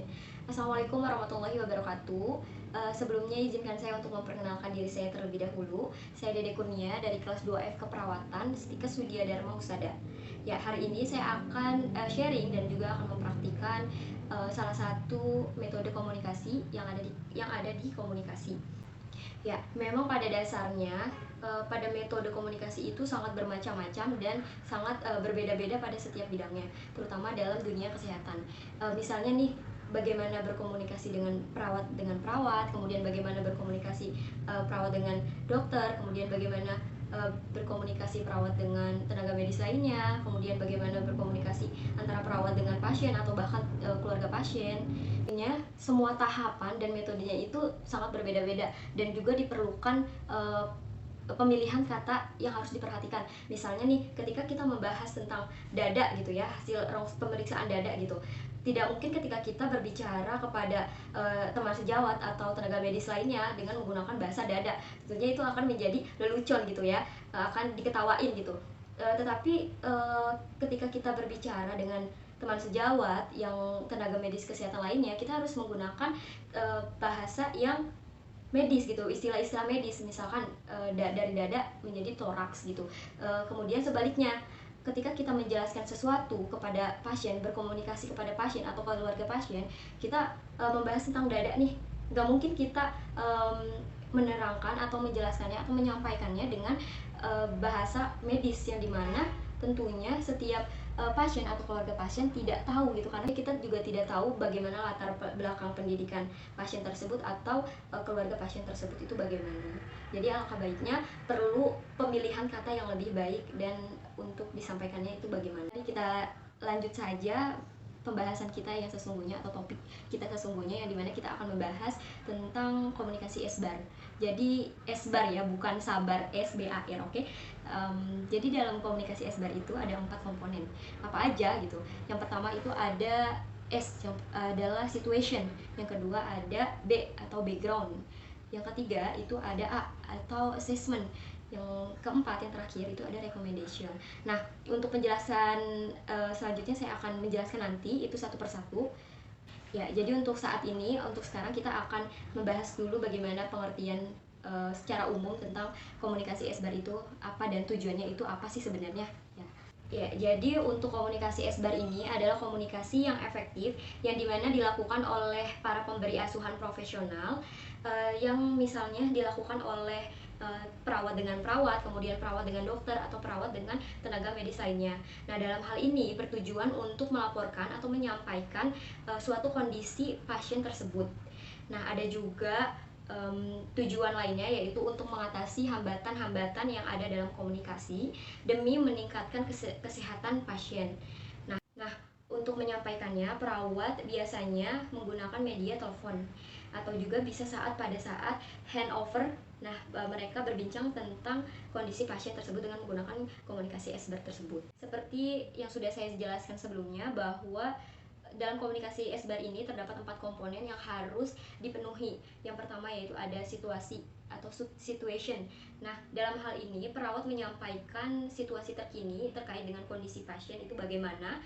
Ya. Assalamualaikum warahmatullahi wabarakatuh. Sebelumnya izinkan saya untuk memperkenalkan diri saya terlebih dahulu. Saya Dede Kurnia dari kelas 2F Keperawatan Stikes Widya Dharma Husada. Ya, hari ini saya akan sharing dan juga akan mempraktikkan salah satu metode komunikasi yang ada di komunikasi. Ya, memang pada dasarnya pada metode komunikasi itu sangat bermacam-macam dan sangat berbeda-beda pada setiap bidangnya, terutama dalam dunia kesehatan. Misalnya nih, bagaimana berkomunikasi dengan perawat, kemudian bagaimana berkomunikasi perawat dengan dokter, kemudian bagaimana berkomunikasi perawat dengan tenaga medis lainnya, kemudian bagaimana berkomunikasi antara perawat dengan pasien atau bahkan keluarga pasien. Semua tahapan dan metodenya itu sangat berbeda-beda dan juga diperlukan pemilihan kata yang harus diperhatikan. Misalnya nih, ketika kita membahas tentang dada gitu ya, hasil pemeriksaan dada gitu, tidak mungkin ketika kita berbicara kepada teman sejawat atau tenaga medis lainnya dengan menggunakan bahasa dada. Tentunya itu akan menjadi lelucon gitu ya, akan diketawain gitu. Tetapi ketika kita berbicara dengan teman sejawat yang tenaga medis kesehatan lainnya, kita harus menggunakan bahasa yang medis gitu, istilah-istilah medis, misalkan dari dada menjadi toraks gitu. Kemudian sebaliknya, ketika kita menjelaskan sesuatu kepada pasien, berkomunikasi kepada pasien atau keluarga pasien, kita membahas tentang dada nih, nggak mungkin kita menerangkan atau menjelaskannya atau menyampaikannya dengan bahasa medis, yang dimana tentunya setiap pasien atau keluarga pasien tidak tahu gitu, karena kita juga tidak tahu bagaimana latar belakang pendidikan pasien tersebut atau keluarga pasien tersebut itu bagaimana. Jadi alangkah baiknya perlu pemilihan kata yang lebih baik dan untuk disampaikannya itu bagaimana. Jadi kita lanjut saja pembahasan kita yang sesungguhnya atau topik kita sesungguhnya, yang dimana kita akan membahas tentang komunikasi SBAR. Jadi SBAR ya, bukan sabar, SBAR, oke? Jadi dalam komunikasi SBAR itu ada 4 komponen. Apa aja gitu? Yang pertama itu ada S, yang adalah situation. Yang kedua ada B atau background. Yang ketiga itu ada A atau assessment. Yang keempat, yang terakhir itu ada recommendation. Nah, untuk penjelasan selanjutnya saya akan menjelaskan nanti itu satu persatu. Ya, jadi untuk saat ini, untuk sekarang kita akan membahas dulu bagaimana pengertian secara umum tentang komunikasi SBAR itu apa dan tujuannya itu apa sih sebenarnya. Ya, jadi untuk komunikasi SBAR ini adalah komunikasi yang efektif yang dimana dilakukan oleh para pemberi asuhan profesional, yang misalnya dilakukan oleh perawat dengan perawat, kemudian perawat dengan dokter, atau perawat dengan tenaga medis lainnya. Nah, dalam hal ini bertujuan untuk melaporkan atau menyampaikan suatu kondisi pasien tersebut. Nah, ada juga tujuan lainnya, yaitu untuk mengatasi hambatan-hambatan yang ada dalam komunikasi demi meningkatkan kesehatan pasien. Nah, untuk menyampaikannya, perawat biasanya menggunakan media telepon atau juga bisa pada saat handover. Nah, mereka berbincang tentang kondisi pasien tersebut dengan menggunakan komunikasi SBAR tersebut. Seperti yang sudah saya jelaskan sebelumnya, bahwa dalam komunikasi SBAR ini terdapat 4 komponen yang harus dipenuhi. Yang pertama yaitu ada situasi atau situation. Nah, dalam hal ini perawat menyampaikan situasi terkini terkait dengan kondisi pasien itu bagaimana,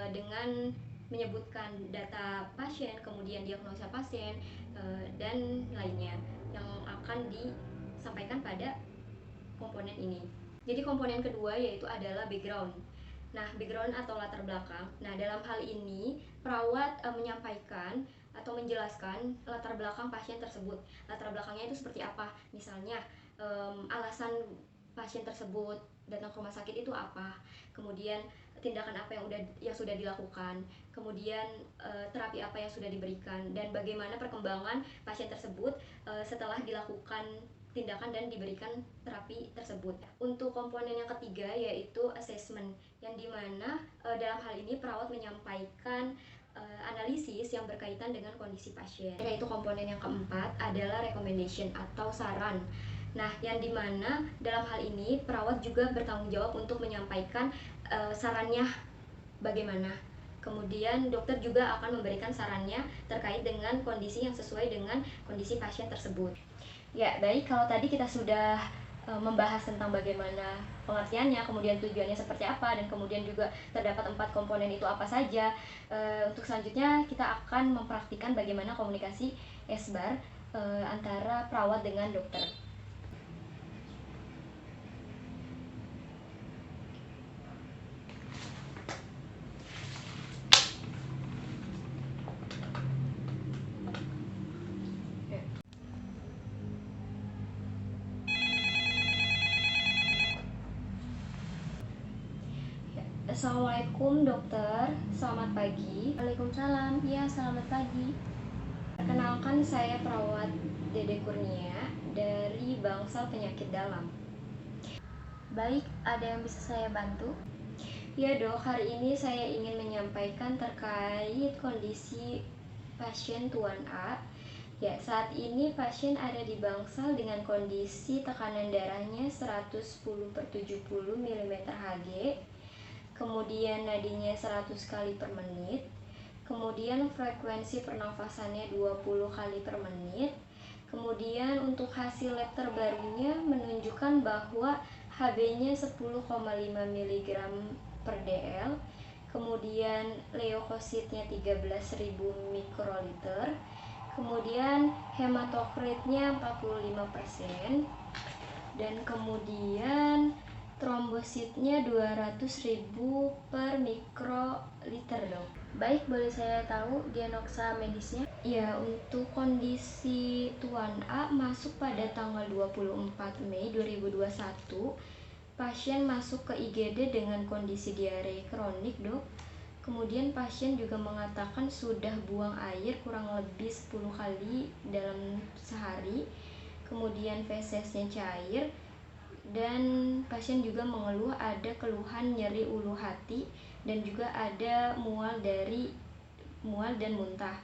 dengan menyebutkan data pasien, kemudian diagnosa pasien, dan lainnya yang akan disampaikan pada komponen ini. Jadi komponen kedua yaitu adalah background. Nah, background atau latar belakang. Nah, dalam hal ini perawat menyampaikan atau menjelaskan latar belakang pasien tersebut. Latar belakangnya itu seperti apa? Misalnya alasan pasien tersebut datang ke rumah sakit itu apa? Kemudian tindakan apa yang sudah dilakukan? Kemudian terapi apa yang sudah diberikan, dan bagaimana perkembangan pasien tersebut setelah dilakukan tindakan dan diberikan terapi tersebut. Untuk komponen yang ketiga yaitu assessment, yang dimana dalam hal ini perawat menyampaikan analisis yang berkaitan dengan kondisi pasien. Yaitu komponen yang keempat adalah recommendation atau saran. Nah, yang dimana dalam hal ini perawat juga bertanggung jawab untuk menyampaikan sarannya bagaimana. Kemudian dokter juga akan memberikan sarannya terkait dengan kondisi yang sesuai dengan kondisi pasien tersebut. Ya, baik, kalau tadi kita sudah membahas tentang bagaimana pengertiannya, kemudian tujuannya seperti apa, dan kemudian juga terdapat 4 komponen itu apa saja. Untuk selanjutnya kita akan mempraktikkan bagaimana komunikasi SBAR antara perawat dengan dokter. Assalamualaikum dokter, selamat pagi. Waalaikumsalam, iya selamat pagi. Perkenalkan, saya perawat Dede Kurnia dari bangsal penyakit dalam. Baik, ada yang bisa saya bantu? Ya dok, hari ini saya ingin menyampaikan terkait kondisi pasien Tuan A. Ya, saat ini pasien ada di bangsal dengan kondisi tekanan darahnya 110/70 mm Hg, kemudian nadinya 100 kali per menit, kemudian frekuensi pernafasannya 20 kali per menit. Kemudian untuk hasil lab terbarunya menunjukkan bahwa Hb-nya 10,5 mg per dl, kemudian leukositnya 13.000 mikroliter, kemudian hematokritnya 45%, dan kemudian trombositnya 200.000 per mikroliter dok. Baik, boleh saya tahu diagnosa medisnya? Ya, untuk kondisi Tuan A masuk pada tanggal 24 Mei 2021. Pasien masuk ke IGD dengan kondisi diare kronik dok. Kemudian pasien juga mengatakan sudah buang air kurang lebih 10 kali dalam sehari. Kemudian fesesnya cair, dan pasien juga mengeluh ada keluhan nyeri ulu hati dan juga ada mual dan muntah.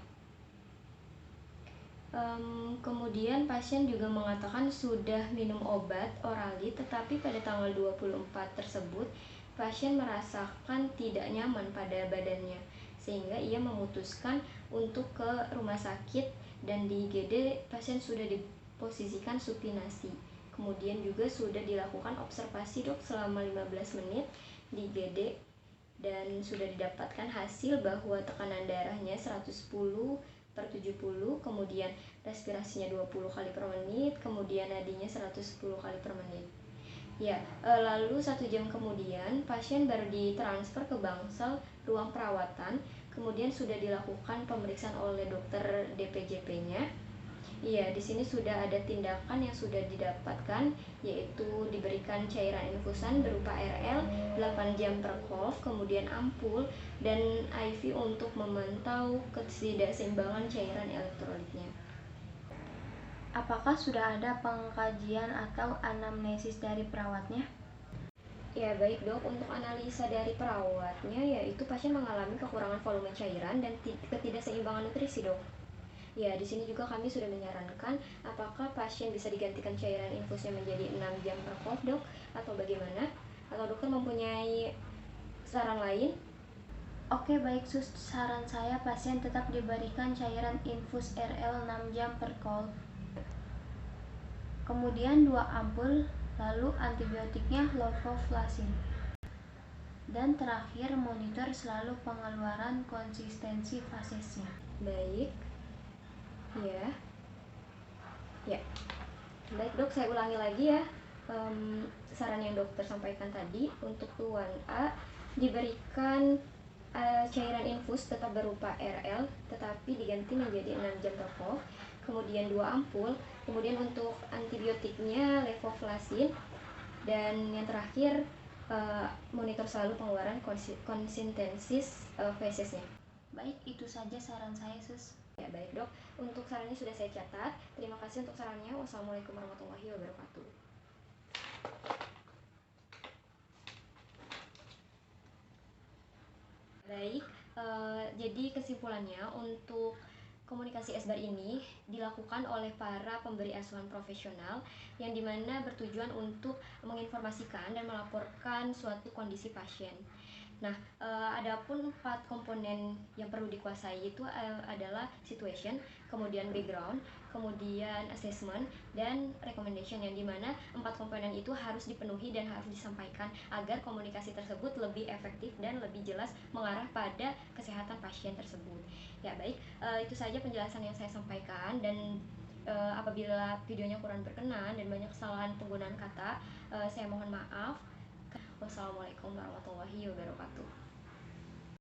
Kemudian pasien juga mengatakan sudah minum obat orali, tetapi pada tanggal 24 tersebut pasien merasakan tidak nyaman pada badannya, sehingga ia memutuskan untuk ke rumah sakit, dan di IGD pasien sudah diposisikan supinasi. Kemudian juga sudah dilakukan observasi dok selama 15 menit di IGD, dan sudah didapatkan hasil bahwa tekanan darahnya 110/70, kemudian respirasinya 20 kali per menit, kemudian nadinya 110 kali per menit. Ya, lalu 1 jam kemudian pasien baru ditransfer ke bangsal ruang perawatan, kemudian sudah dilakukan pemeriksaan oleh dokter DPJP-nya. Iya, di sini sudah ada tindakan yang sudah didapatkan, yaitu diberikan cairan infusan berupa RL 8 jam per kolf, kemudian ampul, dan IV untuk memantau ketidakseimbangan cairan elektrolitnya. Apakah sudah ada pengkajian atau anamnesis dari perawatnya? Ya baik dok, untuk analisa dari perawatnya yaitu pasien mengalami kekurangan volume cairan dan ketidakseimbangan nutrisi dok. Ya, di sini juga kami sudah menyarankan apakah pasien bisa digantikan cairan infusnya menjadi 6 jam per kolf dok, atau bagaimana? Atau dokter mempunyai saran lain? Oke, baik sus, saran saya pasien tetap diberikan cairan infus RL 6 jam per kolf. Kemudian 2 ampul, lalu antibiotiknya levofloxacin. Dan terakhir monitor selalu pengeluaran konsistensi fasesnya. Baik. Ya. Baik dok, saya ulangi lagi ya. Saran yang dokter sampaikan tadi, untuk Tuan A diberikan cairan infus tetap berupa RL, tetapi diganti menjadi 6 jam per kolf, kemudian 2 ampul, kemudian untuk antibiotiknya levofloxacin, dan yang terakhir monitor selalu pengeluaran konsistensi fesesnya. Baik, itu saja saran saya sus. Ya baik dok, untuk sarannya sudah saya catat. Terima kasih untuk sarannya. Wassalamualaikum warahmatullahi wabarakatuh. Baik, jadi kesimpulannya untuk komunikasi SBAR ini dilakukan oleh para pemberi asuhan profesional yang dimana bertujuan untuk menginformasikan dan melaporkan suatu kondisi pasien. Nah, adapun 4 komponen yang perlu dikuasai itu adalah situation, kemudian background, kemudian assessment, dan recommendation, yang dimana 4 komponen itu harus dipenuhi dan harus disampaikan agar komunikasi tersebut lebih efektif dan lebih jelas mengarah pada kesehatan pasien tersebut. Ya baik, itu saja penjelasan yang saya sampaikan, dan apabila videonya kurang berkenan dan banyak kesalahan penggunaan kata, saya mohon maaf. Wassalamualaikum warahmatullahi wabarakatuh.